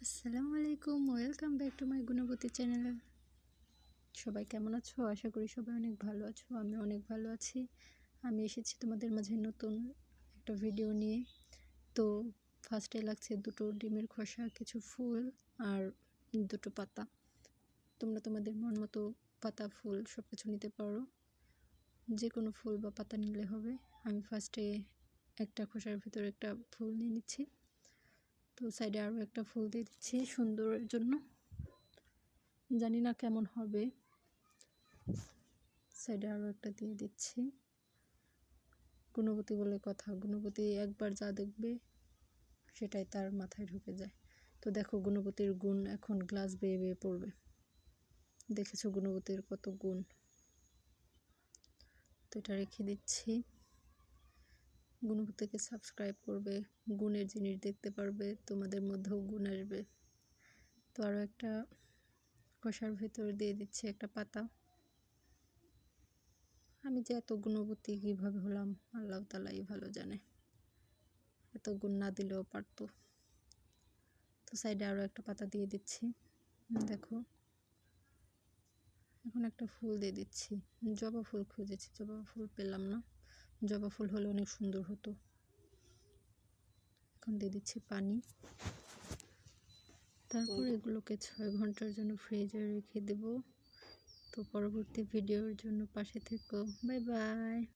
আসসালামু আলাইকুম, welcome back to my Gunabati channel. সবাই কেমন আছো? আশা করি সবাই অনেক ভালো আছো। আমি অনেক ভালো আছি। আমি এসেছি তোমাদের মাঝে নতুন একটা ভিডিও নিয়ে। তো ফার্স্টে লাগছে দুটো ডিমের খোসা, কিছু ফুল আর দুটো পাতা। তোমরা তোমাদের মন মতো পাতা ফুল সব কিছু নিতে পারো, যে কোনো ফুল বা পাতা নিলে হবে। আমি ফার্স্টে একটা খোসার ভিতরে একটা ফুল নিয়ে নিচ্ছি। তো সাইডে আরও একটা ফুল দিয়ে দিচ্ছি সুন্দরের জন্য, জানি না কেমন হবে। সাইডে আরও একটা দিয়ে দিচ্ছি। গুণবতী বলে কথা, গুণবতী একবার যা দেখবে সেটাই তার মাথায় ঢুকে যায়। তো দেখো গুণবতীর গুণ এখন গ্লাস বেয়ে বেয়ে পড়বে। দেখেছো গুণবতীর কত গুণ। তো এটা রেখে দিচ্ছি। গুণবতীকে সাবস্ক্রাইব করবে, গুণের জিনিস দেখতে পারবে, তোমাদের মধ্যেও গুণ আসবে। তো আরও একটা কষার ভেতর দিয়ে দিচ্ছি একটা পাতা। আমি যে এত গুণবতী কীভাবে হলাম আল্লাহ তাআলাই ভালো জানে, এত গুণ না দিলেও পারতো। তো সাইডে আরও একটা পাতা দিয়ে দিচ্ছি। দেখো এখন একটা ফুল দিয়ে দিচ্ছি। জবা ফুল খুঁজেছি, জবা ফুল পেলাম না। জবা ফুল হলে অনেক সুন্দর হতো। এখন দিয়ে দিচ্ছি পানি। তারপর এগুলোকে 6 ঘন্টার জন্য ফ্রিজে রেখে দেব। তো পরবর্তী ভিডিওর জন্য পাশে থেকো। Bye bye.